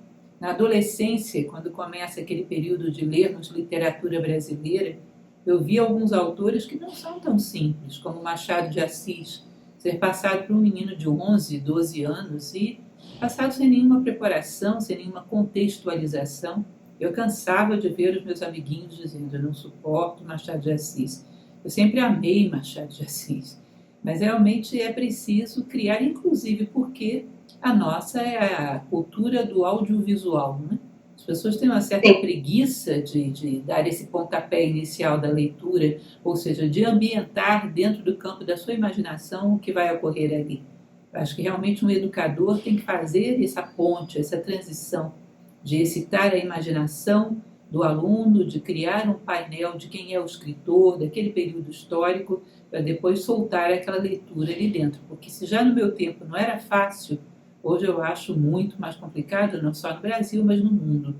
[SPEAKER 3] na adolescência, quando começa aquele período de lermos literatura brasileira, eu vi alguns autores que não são tão simples, como Machado de Assis, ser passado por um menino de 11, 12 anos e passado sem nenhuma preparação, sem nenhuma contextualização. Eu cansava de ver os meus amiguinhos dizendo: eu não suporto Machado de Assis. Eu sempre amei Machado de Assis, mas realmente é preciso criar, inclusive porque a nossa é a cultura do audiovisual, né? As pessoas têm uma certa preguiça de dar esse pontapé inicial da leitura, ou seja, de ambientar dentro do campo da sua imaginação o que vai ocorrer ali. Eu acho que realmente um educador tem que fazer essa ponte, essa transição, de excitar a imaginação do aluno, de criar um painel de quem é o escritor, daquele período histórico, para depois soltar aquela leitura ali dentro. Porque se já no meu tempo não era fácil, hoje eu acho muito mais complicado, não só no Brasil, mas no mundo.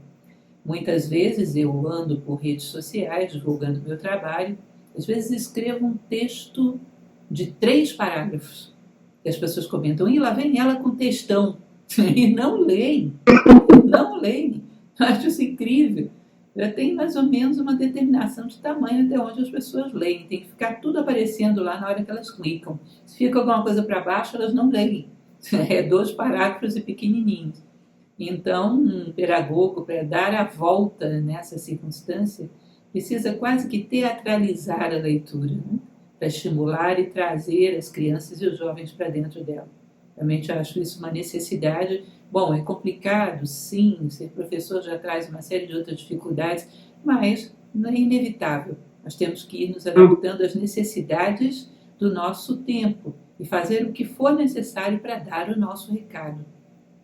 [SPEAKER 3] Muitas vezes eu ando por redes sociais, divulgando meu trabalho, às vezes escrevo um texto de 3 parágrafos, e as pessoas comentam: e lá vem ela com textão, e não leem. Acho isso incrível. Já tem mais ou menos uma determinação de tamanho até onde as pessoas leem. Tem que ficar tudo aparecendo lá na hora que elas clicam. Se fica alguma coisa para baixo, elas não leem. É 2 parágrafos e pequenininhos. Então, um pedagogo, para dar a volta nessa circunstância, precisa quase que teatralizar a leitura, né? Para estimular e trazer as crianças e os jovens para dentro dela. Realmente acho isso uma necessidade. Bom, é complicado, sim, ser professor já traz uma série de outras dificuldades, mas não é inevitável. Nós temos que ir nos adaptando às necessidades do nosso tempo e fazer o que for necessário para dar o nosso recado,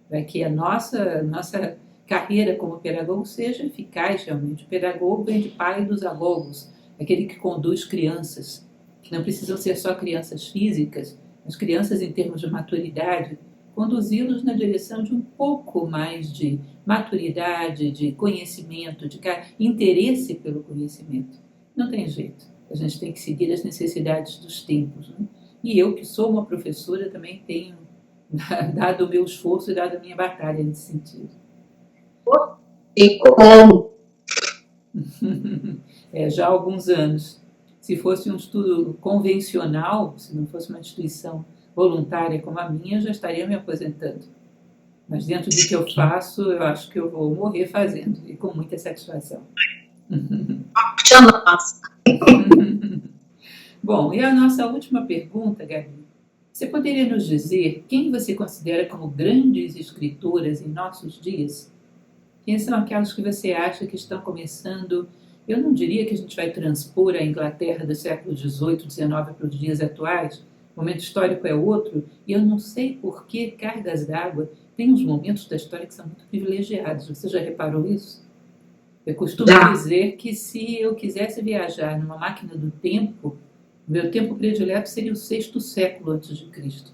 [SPEAKER 3] para que a nossa carreira como pedagogo seja eficaz realmente. O pedagogo vem de pai dos agogos, aquele que conduz crianças, que não precisam ser só crianças físicas, as crianças em termos de maturidade, conduzi-los na direção de um pouco mais de maturidade, de conhecimento, de interesse pelo conhecimento. Não tem jeito, a gente tem que seguir as necessidades dos tempos, né? E eu, que sou uma professora, também tenho dado o meu esforço e dado a minha batalha nesse sentido.
[SPEAKER 2] E como?
[SPEAKER 3] Já há alguns anos. Se fosse um estudo convencional, se não fosse uma instituição voluntária como a minha, eu já estaria me aposentando. Mas dentro do que eu faço, eu acho que eu vou morrer fazendo, e com muita satisfação. Bom, e a nossa última pergunta, Gabi. Você poderia nos dizer quem você considera como grandes escritoras em nossos dias? Quem são aquelas que você acha que estão começando? Eu não diria que a gente vai transpor a Inglaterra do século XVIII, XIX para os dias atuais. O momento histórico é outro, e eu não sei por que Cargas d'Água tem uns momentos da história que são muito privilegiados. Você já reparou isso? Eu costumo dizer que se eu quisesse viajar numa máquina do tempo, meu tempo predileto seria o 6º século antes de Cristo.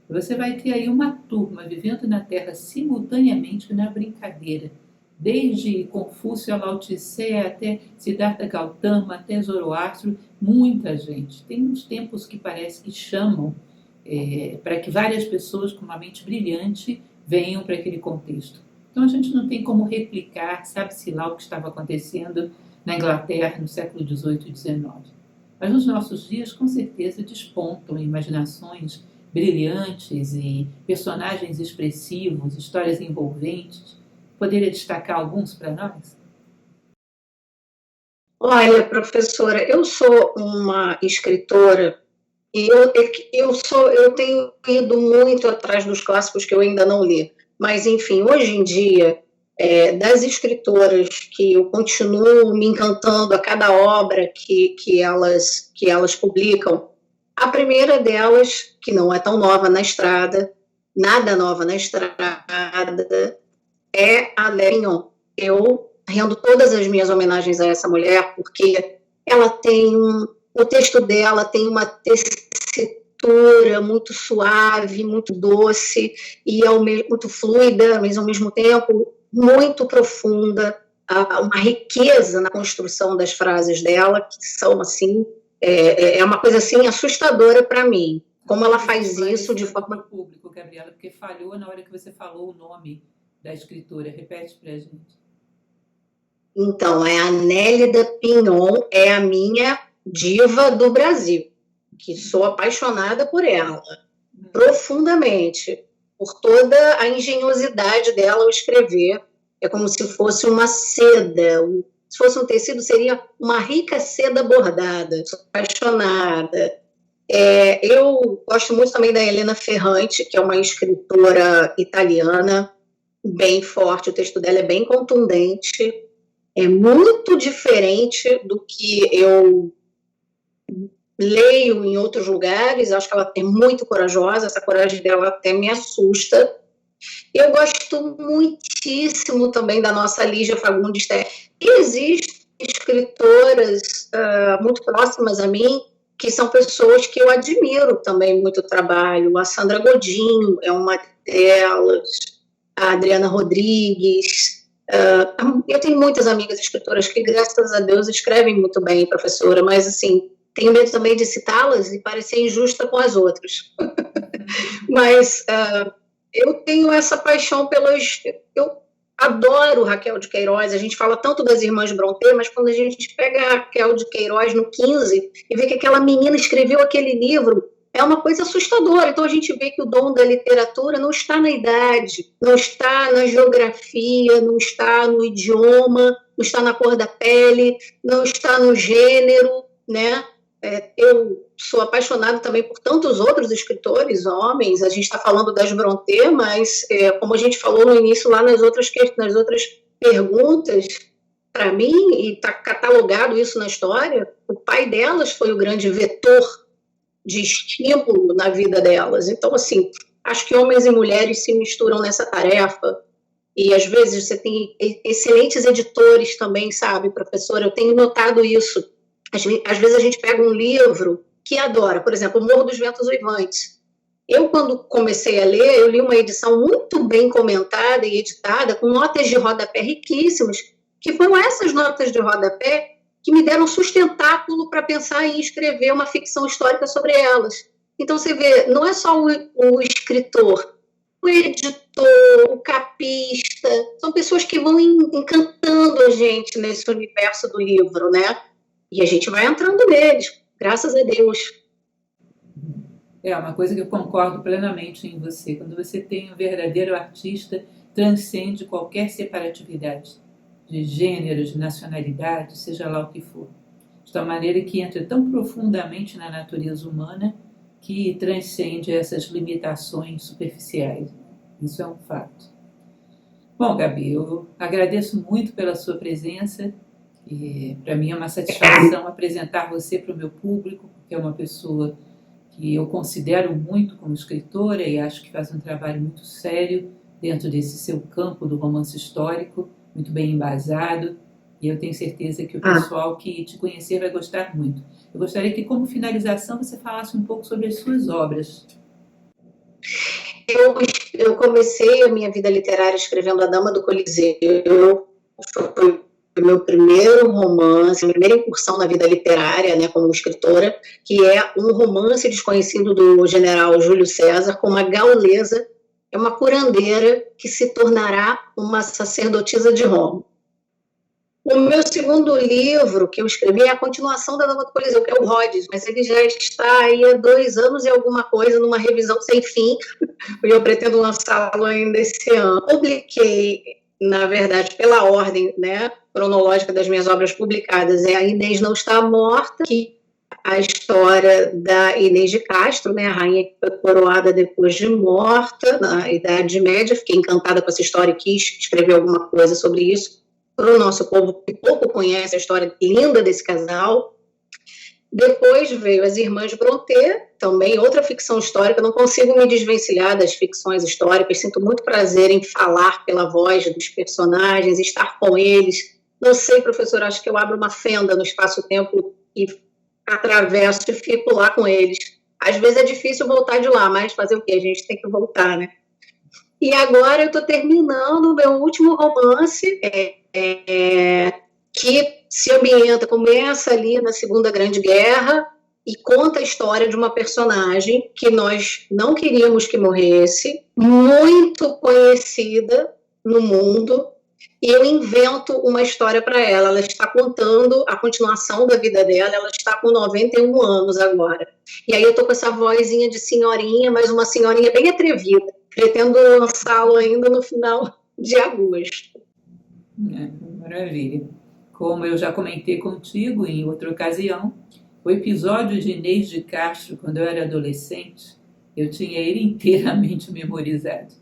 [SPEAKER 3] Você vai ter aí uma turma vivendo na Terra simultaneamente na brincadeira, desde Confúcio a Lao Tse até Siddhartha Gautama, até Zoroastro, muita gente. Tem uns tempos que parece que chamam para que várias pessoas com uma mente brilhante venham para aquele contexto. Então a gente não tem como replicar, sabe-se lá o que estava acontecendo na Inglaterra no século XVIII e XIX. Mas nos nossos dias, com certeza, despontam imaginações brilhantes e personagens expressivos, histórias envolventes. Poderia destacar alguns para nós?
[SPEAKER 2] Olha, professora, eu sou uma escritora E eu tenho ido muito atrás dos clássicos que eu ainda não li. Mas, enfim, hoje em dia, das escritoras que eu continuo me encantando a cada obra que elas publicam, a primeira delas, que não é tão nova na estrada, nada nova na estrada, é a Léa Pignon. Eu rendo todas as minhas homenagens a essa mulher, porque ela tem o texto dela tem uma tessitura muito suave, muito doce, e muito fluida, mas ao mesmo tempo muito profunda, uma riqueza na construção das frases dela, que são assim, é uma coisa assim assustadora para mim. Como ela faz isso de forma
[SPEAKER 3] pública, Gabriela, porque falhou na hora que você falou o nome da escritora. Repete para a gente.
[SPEAKER 2] Então, a Nélida Pignon é a minha diva do Brasil, que sou apaixonada por ela, profundamente, por toda a engenhosidade dela ao escrever. É como se fosse uma seda, se fosse um tecido, seria uma rica seda bordada. Sou apaixonada. Eu gosto muito também da Elena Ferrante, que é uma escritora italiana, bem forte, o texto dela é bem contundente, é muito diferente do que eu leio em outros lugares. Acho que ela é muito corajosa, essa coragem dela até me assusta. Eu gosto muitíssimo também da nossa Lígia Fagundes. E existem escritoras muito próximas a mim, que são pessoas que eu admiro também muito o trabalho. A Sandra Godinho é uma delas, a Adriana Rodrigues. Eu tenho muitas amigas escritoras que, graças a Deus, escrevem muito bem, professora, mas, assim, tenho medo também de citá-las e parecer injusta com as outras. Mas eu tenho essa paixão pelas... Eu adoro Raquel de Queiroz. A gente fala tanto das irmãs Brontë, mas quando a gente pega a Raquel de Queiroz no 15 e vê que aquela menina escreveu aquele livro, é uma coisa assustadora. Então a gente vê que o dom da literatura não está na idade, não está na geografia, não está no idioma, não está na cor da pele, não está no gênero, né? Eu sou apaixonada também por tantos outros escritores, homens. A gente está falando das Brontë, mas como a gente falou no início lá nas outras perguntas, para mim, e está catalogado isso na história, o pai delas foi o grande vetor de estímulo na vida delas. Então, assim, acho que homens e mulheres se misturam nessa tarefa, e às vezes você tem excelentes editores também, sabe, professora? Eu tenho notado isso. Às vezes a gente pega um livro que adora, por exemplo, O Morro dos Ventos Uivantes. Eu, quando comecei a ler, eu li uma edição muito bem comentada e editada, com notas de rodapé riquíssimas, que foram essas notas de rodapé que me deram sustentáculo para pensar em escrever uma ficção histórica sobre elas. Então, você vê, não é só o escritor, o editor, o capista, são pessoas que vão encantando a gente nesse universo do livro, né? E a gente vai entrando neles, graças a Deus.
[SPEAKER 3] É uma coisa que eu concordo plenamente em você. Quando você tem um verdadeiro artista, transcende qualquer separatividade de gênero, de nacionalidade, seja lá o que for. De tal maneira que entra tão profundamente na natureza humana que transcende essas limitações superficiais. Isso é um fato. Bom, Gabi, eu agradeço muito pela sua presença. E para mim é uma satisfação apresentar você para o meu público, porque é uma pessoa que eu considero muito como escritora e acho que faz um trabalho muito sério dentro desse seu campo do romance histórico, muito bem embasado, e eu tenho certeza que o pessoal que te conhecer vai gostar muito. Eu gostaria que, como finalização, você falasse um pouco sobre as suas obras.
[SPEAKER 2] Eu comecei a minha vida literária escrevendo A Dama do Coliseu. Foi o meu primeiro romance, a primeira incursão na vida literária, né, como escritora, que é um romance desconhecido do general Júlio César com uma gaulesa, é uma curandeira que se tornará uma sacerdotisa de Roma. O meu segundo livro que eu escrevi é a continuação da Dama do Coliseu, que é o Rhodes, mas ele já está aí há 2 anos e alguma coisa, numa revisão sem fim, e eu pretendo lançá-lo ainda esse ano. Publiquei, na verdade, pela ordem, né, cronológica das minhas obras publicadas, A Inês Não Está Morta, que a história da Inês de Castro, né, a rainha que foi coroada depois de morta, na Idade Média. Fiquei encantada com essa história e quis escrever alguma coisa sobre isso para o nosso povo, que pouco conhece a história linda desse casal. Depois veio As Irmãs Brontë, também outra ficção histórica. Não consigo me desvencilhar das ficções históricas, sinto muito prazer em falar pela voz dos personagens, estar com eles. Não sei, professor, acho que eu abro uma fenda no espaço-tempo e atravesso e fico lá com eles. Às vezes é difícil voltar de lá, mas fazer o quê? A gente tem que voltar, né? E agora eu estou terminando o meu último romance, que se ambienta, começa ali na Segunda Grande Guerra e conta a história de uma personagem que nós não queríamos que morresse, muito conhecida no mundo, e eu invento uma história para ela. Ela está contando a continuação da vida dela, ela está com 91 anos agora. E aí eu estou com essa vozinha de senhorinha, mas uma senhorinha bem atrevida. Pretendo lançá-lo ainda no final de agosto.
[SPEAKER 3] Maravilha. Como eu já comentei contigo em outra ocasião, o episódio de Inês de Castro, quando eu era adolescente, eu tinha ele inteiramente memorizado.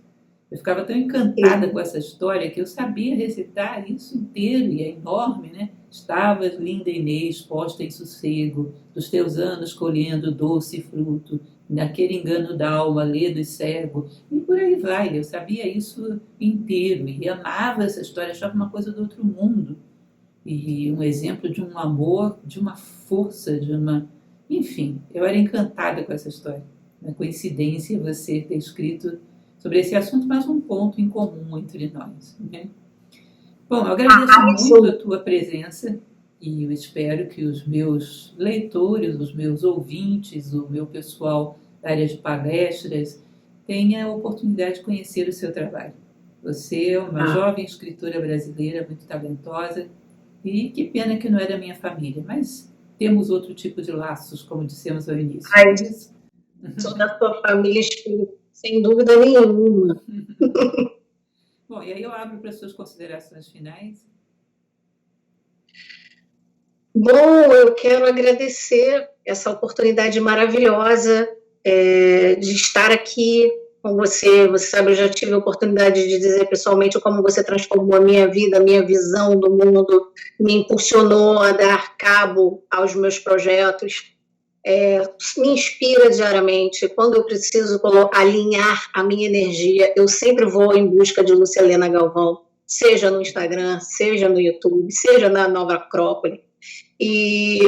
[SPEAKER 3] Eu ficava tão encantada com essa história que eu sabia recitar isso inteiro, e é enorme, né? Estavas, linda Inês, posta em sossego, dos teus anos colhendo doce fruto, naquele engano da alma, ledo e cego, e por aí vai. Eu sabia isso inteiro e amava essa história, achava uma coisa do outro mundo. E um exemplo de um amor, de uma força, de uma... Enfim, eu era encantada com essa história. Uma coincidência você ter escrito sobre esse assunto, mas um ponto em comum entre nós, né? Bom, eu agradeço muito a tua presença e eu espero que os meus leitores, os meus ouvintes, o meu pessoal da área de palestras tenha a oportunidade de conhecer o seu trabalho. Você é uma jovem escritora brasileira muito talentosa e que pena que não é da minha família, mas temos outro tipo de laços, como dissemos ao início.
[SPEAKER 2] Sou da sua família espírita, sem dúvida nenhuma.
[SPEAKER 3] Bom, e aí eu abro para as suas considerações finais.
[SPEAKER 2] Bom, eu quero agradecer essa oportunidade maravilhosa de estar aqui com você. Você sabe, eu já tive a oportunidade de dizer pessoalmente como você transformou a minha vida, a minha visão do mundo, me impulsionou a dar cabo aos meus projetos. Me inspira diariamente. Quando eu preciso alinhar a minha energia, eu sempre vou em busca de Lúcia Helena Galvão, seja no Instagram, seja no YouTube, seja na Nova Acrópole. E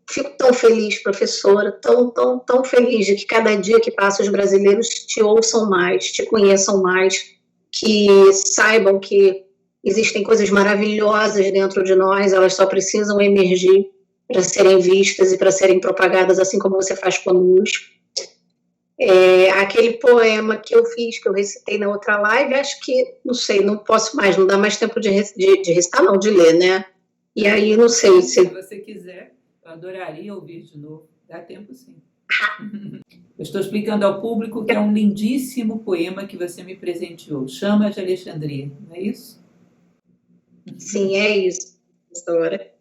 [SPEAKER 2] fico tão feliz, professora, tão feliz de que cada dia que passa os brasileiros te ouçam mais, te conheçam mais, que saibam que existem coisas maravilhosas dentro de nós, elas só precisam emergir para serem vistas e para serem propagadas, assim como você faz conosco. Aquele poema que eu fiz, que eu recitei na outra live, acho que, não sei, não posso mais, não dá mais tempo de recitar, não, de ler, né? E aí, não sei se...
[SPEAKER 3] Se você quiser, eu adoraria ouvir de novo. Dá tempo, sim. Eu estou explicando ao público que é um lindíssimo poema que você me presenteou. Chama de Alexandria, não é isso?
[SPEAKER 2] Sim, é isso, professora.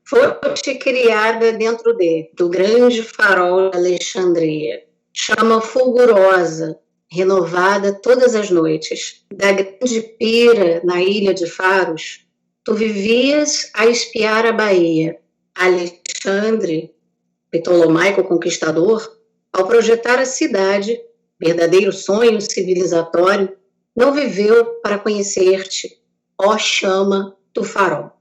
[SPEAKER 2] Foste criada dentro dele, do grande farol de Alexandria, chama fulgurosa, renovada todas as noites, da grande pira na ilha de Faros, tu vivias a espiar a Bahia. Alexandre, Ptolomaico conquistador, ao projetar a cidade, verdadeiro sonho civilizatório, não viveu para conhecer-te, ó chama do farol.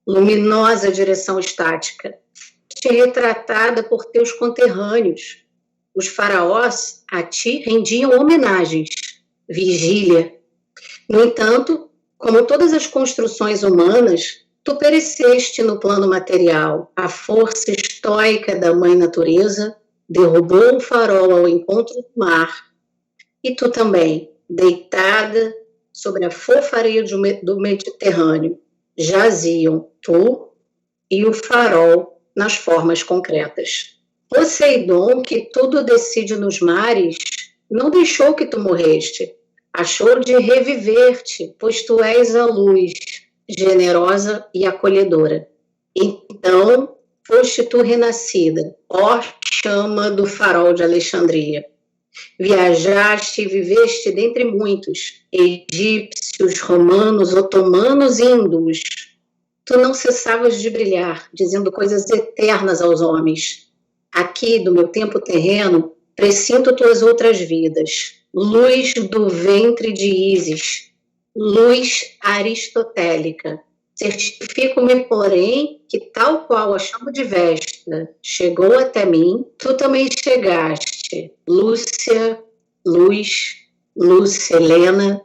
[SPEAKER 2] Luminosa direção estática, retratada por teus conterrâneos. Os faraós a ti rendiam homenagens, vigília. No entanto, como todas as construções humanas, tu pereceste no plano material. A força estoica da mãe natureza derrubou o farol ao encontro do mar. E tu também, deitada sobre a fofa areia do Mediterrâneo, jaziam tu e o farol nas formas concretas. Poseidon, que tudo decide nos mares, não deixou que tu morreste, achou de reviver-te, pois tu és a luz, generosa e acolhedora. Então
[SPEAKER 4] foste tu renascida, ó chama do farol de Alexandria. Viajaste e viveste dentre muitos, egípcios, romanos, otomanos e hindus. Tu não cessavas de brilhar, dizendo coisas eternas aos homens. Aqui, do meu tempo terreno, presinto tuas outras vidas. Luz do ventre de Ísis, luz aristotélica. Certifico-me, porém, que tal qual a chama de Vesta chegou até mim, tu também chegaste. Lúcia, luz, Lúcia Helena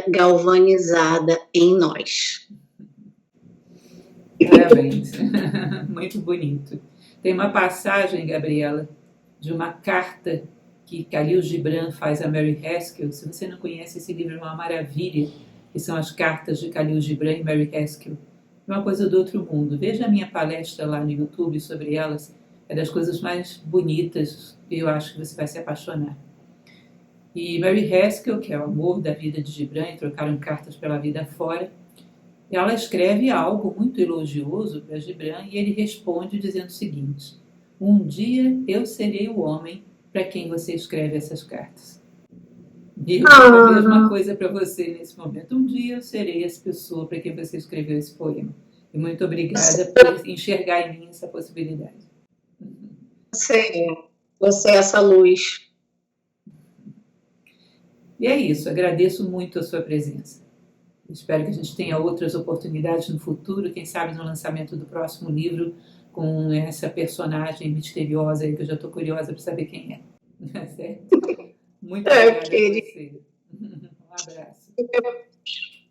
[SPEAKER 4] galvanizada em nós.
[SPEAKER 3] Parabéns. Muito bonito. Tem uma passagem, Gabriela, de uma carta que Khalil Gibran faz a Mary Haskell. Se você não conhece, esse livro é uma maravilha, que são as cartas de Khalil Gibran e Mary Haskell. É uma coisa do outro mundo. Veja a minha palestra lá no YouTube sobre elas. É das coisas mais bonitas e eu acho que você vai se apaixonar. E Mary Haskell, que é o amor da vida de Gibran, e trocaram cartas pela vida fora, ela escreve algo muito elogioso para Gibran e ele responde dizendo o seguinte: um dia eu serei o homem para quem você escreve essas cartas. E eu digo a mesma coisa para você nesse momento. Um dia eu serei essa pessoa para quem você escreveu esse poema. E muito obrigada por enxergar em mim essa possibilidade.
[SPEAKER 4] Você é essa luz.
[SPEAKER 3] E é isso, agradeço muito a sua presença. Espero que a gente tenha outras oportunidades no futuro, quem sabe no lançamento do próximo livro, com essa personagem misteriosa aí, que eu já estou curiosa para saber quem é. Certo? Muito obrigada a você. Um abraço.